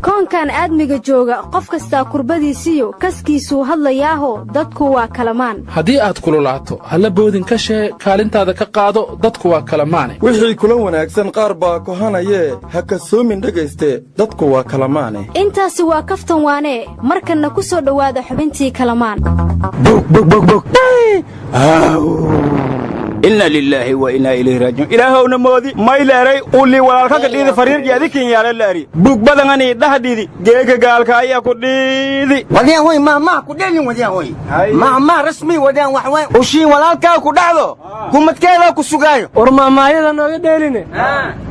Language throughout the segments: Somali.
koonkan aadmiga jooga qof kasta kurbadiisiyo kaskiisuu hadlayaaho dadku waa kalamaan haddii aad kululaato halla boodin ka shee kaalintaada ka qaado dadku waa kalamaane wixii kula wanaagsan qaar baa kohanayee ha kasoomin dhegayste dadku waa kalamaane intaasi waa kaftan waanee markanna ku soo dhowaada xubintii kalamaan إنا لله وإنا إليه راجعون إلهو نمودي ما يلاري قولي والالكا قديدي فرير جادي كين يالا لاري بوك بدنغاني ده ديدي جيكا قالكا يا قديدي وديان وي ما قديني وديان وي ما رسمي وديان وحوين وشي والالكا قدعلو قمت كيلا كسوغايو ورما ما يدا نوغا ديليني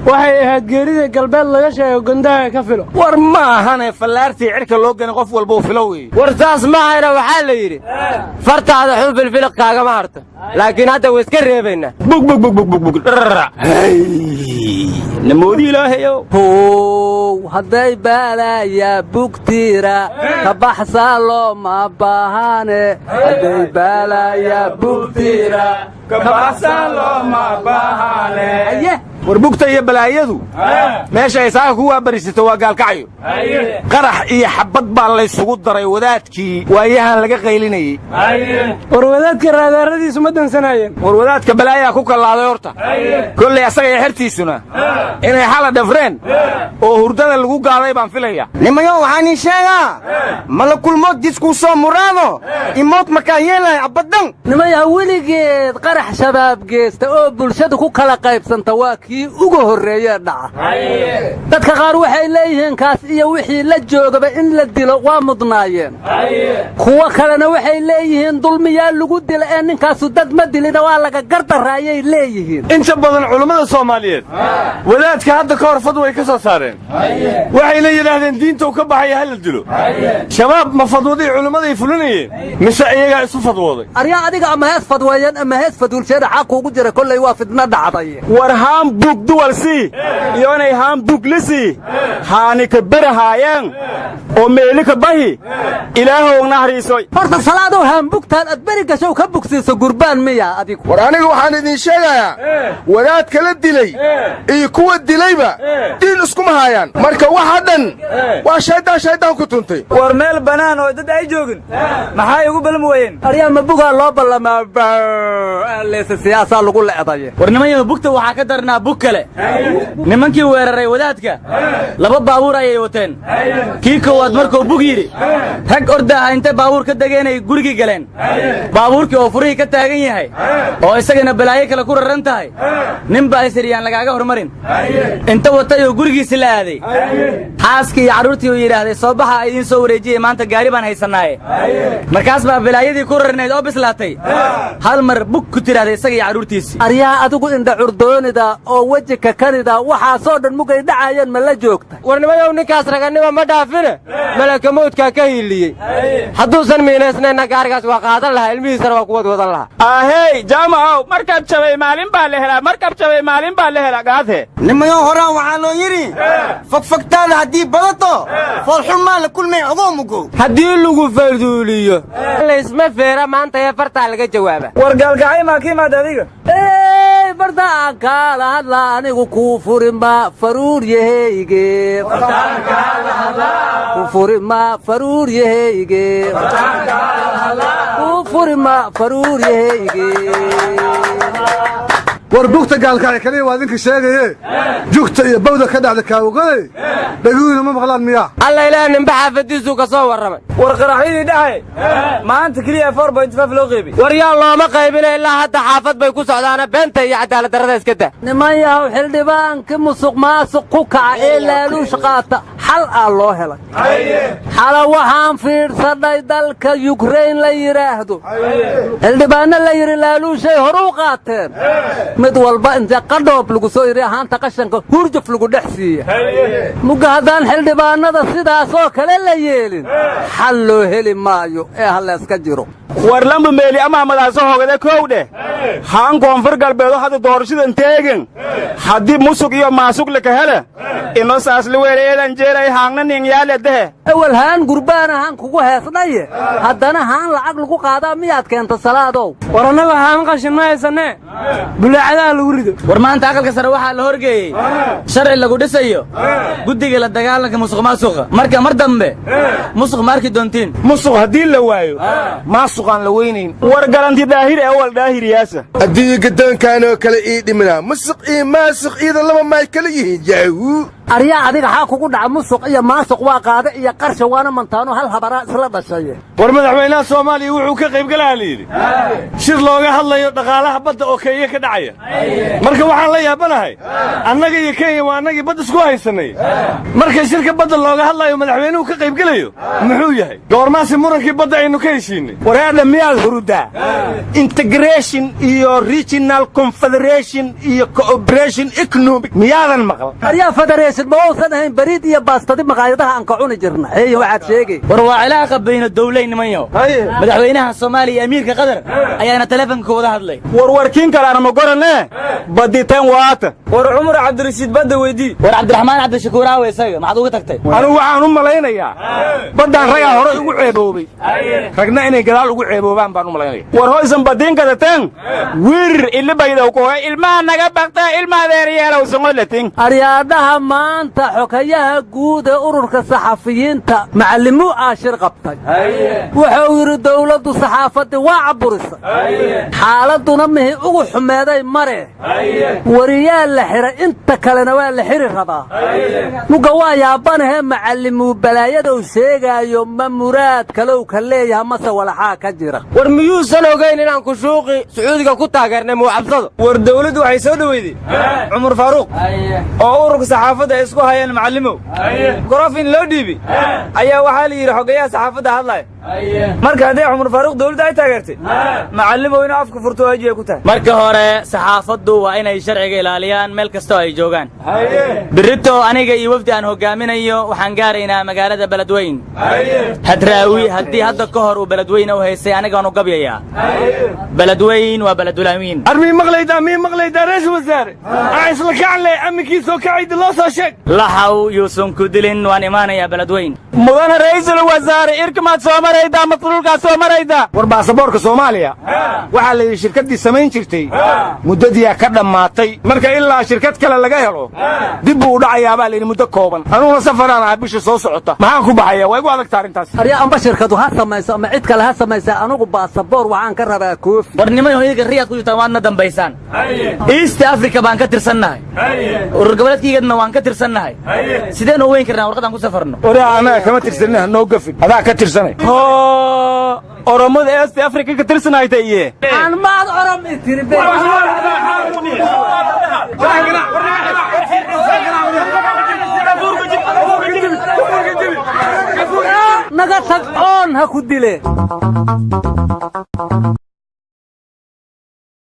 waxay ahayd geerida galbeed laga sheego gandaha ka filo war ma ahana falaarti cirka loo gan qof walba uu filo weey war taas ma hayra waxa la yiri fartaada xun filfil kaaga ma harta laakiin hadda way iska reebayna bug namoodi ilaahayo hadday baalaya bugtiira ka baxsaa loo ma baahane hadday baalaya bugtiira ka baxsaa loo ma baahane war bugta iyo balaayadu meesha ay saaka ku waabarisato waa gaalkacyo qarax iyo xabad baa la isugu daray wadaadkii waayahan laga qaylinayay war wadaadka raadaaradiisu ma dansanayeen war wadaadka balaayaa ku kalaaday horta kolley asaga iyo xertiisuna inay xala dhafreen oo hurdada lagu gaaday baan filaya nimayo waxaan sheegaa mala kulmo disku soo muraado imood markaa yeelay abadan nimaya weligeed qarax shabaab geesta oo bulshada ku kala qaybsanta waa ugu horeeyay dhaca dadka qaar waxay leeyihiin kaas iyo wixii la joogaba in la dilo waa mudnaayeen kuwa kalena waxay leeyihiin dulmiyaa lagu dilo ee ninkaas dad ma dilina waa laga gardaraayay leeyihiin inta badan culimada Soomaaliyeed wadaadka hadda ka hor fadwa ay ka soo saareen waxay leeyihiin diinta uu ka baxay hal dilo shabaab ma fadwadii culimada fulinayeen mise iyaga isu fadwooday ariya adiga ama hees fadwayeen ama hees fadulshada xaq ugu jira kulay waa fidna dhacday warhaan bug duwalsi iyo inay haan bug lisi haani ka barahaayeen oo meelika bahi ilaahow nahriisoy horta salaado haan bugtaan ad bari gashow ka bugsiiso gurbaan miya adigu war aniga waxaan idin sheegayaa wadaad kala dilay iyo kuwa dilayba diin isku mahayaan marka waxa dhan waa shaydaan ku tuntay war meel banaan oo dad ay joogin maxay ugu balmooyeen ariya ma buga loo balamaa leesa siyaasa lagu leedahay war nimanka bugta waxa ka darnaa bug kale nimankii weeraray wadaadka laba baabuur ayay wateen kii koowaad markuu bug yiri rag ordaa inta baabuur ka dageenay gurigi galeen baabuurkii oo furihii ka taagan yahay oo isagana balaayo kale ku raran tahay nin baa isiriyaan lagaaga hormarin inta watay oo gurigiisa la aaday xaaskii iyo carruurtii uu yidhaahday soo baxa idiin soo wareejiyey maanta gaari baan haysanaaye markaas baa balaayadii ku rarnayd oo bislaatay hal mar bug ku tiraahday isaga iyo carruurtiisii aryaa adigu indha curdoonida oo wajika kanida waxa soo dhan mugay dhacayeen ma la joogta warnimayow ninkaas raganimo ma dhaafine malaka mawdka ka hiiliyey hadduusan miinaysnayna gaarigaas waa qaadan lahaa ilmihiisana waa ku wadwadan lahaa ahey jaamacow markab jabay maalin baa la helaa markab jabay maalin baa la helaa gaadhe nimayo horaan waxaa loo yidhi fogfogtaada haddii badato foolxumaa la kulmay ogoomugow haddii lagu farduuliyo laysma feera maanta ee fartaa laga jawaaba war gaalgacay maa ka imaad adiga fartaan kaala hadla anigu kuu furima faruur yahayge ku furima faruur yahayge ku furima faruur yahayge war bugta gaalkacay kaliya waa idinka sheegaye jugta iyo bawda ka dhacda kaawogay dhaguuna ma maqlaan miyaa alla ilaaha ninba xaafadiisu ka soo warramay war qaraxyadii dhacay maanta keliya 4.5 loo qeybi war yaa looma qaybina ilaa hadda xaafad bay ku socdaana beenta iyo cadaalad darrada iska daa niman yahow xildhibaanka musuq maasuq ku kaca ee laaluush qaata xal aa loo helay xala waxaan fiidhsadhay dalka yukrain la yidhaahdo xildhibaanna la yidhi laaluushay horuu qaateen mid walba inta qadhoob lagu soo yiri ahaanta qashanka hurjuf lagu dhex siiya muga haddaan xildhibaanada sidaas oo kale la yeelin xal loo heli maayo ee hal iska jiro war lamba meeli ama madaaso hogada koowdhe haan koonfur galbeedo hadda doorashadan teegin haddii musuq iyo maasuq la ka hela ino saas la weereedan jeera ay haangna nin yaaleedahe awal haan gurbaan ahaan kugu heesnaye haddana haan lacag lagu qaadaa miyaad keenta salaadow war annaga haan qashin ma haysanee bulaacadaha lagu rido war maanta aqalka sare waxaa la horgeeyey sharci lagu dhisayo guddiga la dagaalanka musuqmaasuqa marka mar dambe musuq maarki doontiin musuq haddii la waayo maasuqaan la weynayn war garanti daahir ee wal daahiriyaasa haddii gaddoonkaanoo kale ii dhiminaa musuq iyo maasuq iida laba maay kala yihiin yaahu aryaa adiga xaa kugu dhaca musuq iyo maasuq waa qaade iyo qarsha waana mantaano hal habaraa isla dhashaye war madaxweynaha soomaaliya wuxuu ka qayb galaha la yidhi shir looga hadlayo dhaqaalaha badda oo kenya ka dhacaya marka waxaan la yaabanahay annaga iyo kenya waa annagii badda isku haysanay marka shirka badda looga hadlayo madaxweynuhu ka qayb gelayo muxuu yahay goormaasi murankii badda aynu ka heshiinay wareedha miyaad hurudaa integration iyo regional confederation iyo cooperation economic miyaadan maqal aryaa federation ma uusan ahayn bariid iyo baastadi maqaayadaha aan ka cuni jirna hey waxaad sheegay war waa cilaaqa bayna dawlayn nimanyo madaxweynaha soomaaliya iyo amiirka qatar ayaana teleefanka wada hadlay warkiin kalaana ma goranee baditeen waata war cumar cabdirashiid badda weydii war cabdiraxmaan cabdishakuur aawe isaga maxaad uga tagtay anigu waxaan u malaynayaa baddaan ragaa hore ugu ceeboobay ragna inay gadaal ugu ceeboobaan baan u malaynaya war hoysan badiin gadateen wirir ilibaydow kohe ilmaha naga baqta ilma adeeryeelow songolatin aryaadhaha maanta xokayaha guud ee ururka saxafiyiinta macallimuu aashir qabtay wuxuu yidhi dawladdu saxaafaddii waa caburisay xaaladduna mihi ugu xumeeday mare wariyaa la xihay inta kalena waa la xiri rabaa nuga waa yaabanahee macallimuu balaayadou sheegaayo ma muraad kalow ka leeyaha mase walaxaa ka jira war miyuusan ogayn inaan kushuuqi sacuudiga ku taageernay muwacabsado war dawladdu waxay soo dhoweyday cumar faaruuq oo ururka saxaafadda ay isku hayeen macallimow gorof in loo dhiibi ayaa waxaa la yidhi xogayaha saxaafadda hadlaya marka haddee cumar faaruuq dawladda ay taageertay macallimow inuu afka furto waajiba ku tahay marka hore saxaafaddu waa inay sharciga ilaaliyaan meel kastoo ay joogaan birito aniga iyo wafdi aan hogaaminayo waxaan gaaraynaa magaalada beledweyn hadraawi haddii hadda ka hor uu beledweyne u haystay anigaanu gabyayaa beledweyn waa beledulamiin armii maqlaydaa ra'iisul wasaare aan isla kacanley amminkiisoo kacayda loo soo sheeg laxaw yuusan ku dilin waan imaanayaa beledweyn mudana ra'iisul wasaare irkamaad soo maraydaa masluulkaad soo maraydaa war baasaboorka soomaaliya waxaa la yidhi shirkaddii samayn jirtay muddadiyaa ka dhammaatay marka ilaa shirkad kale laga helo dib buu u dhacayaabaa layidhi muddo kooban anuguna safaraan aha bisha soo socota maxaan ku baxaya waa igu adagtaa arrintaas aryaa amba shirkadu ha samayso ama cid kale ha samaysa anugu baasaboor waxaan ka rabaa koofi war niman iyaga riyaad ku jirtaan waadna dambaysaan east africa baan ka tirsannahay urur goboleedkaygadna waan ka tirsannahay sideen u weyn karnaa warqadaan ku safarno oraa annaga kama tirsanina noo gafin adaa ka tirsanay oromada east africa ka tirsanayta iye aan maad orom itiri naga tag oon ha ku dile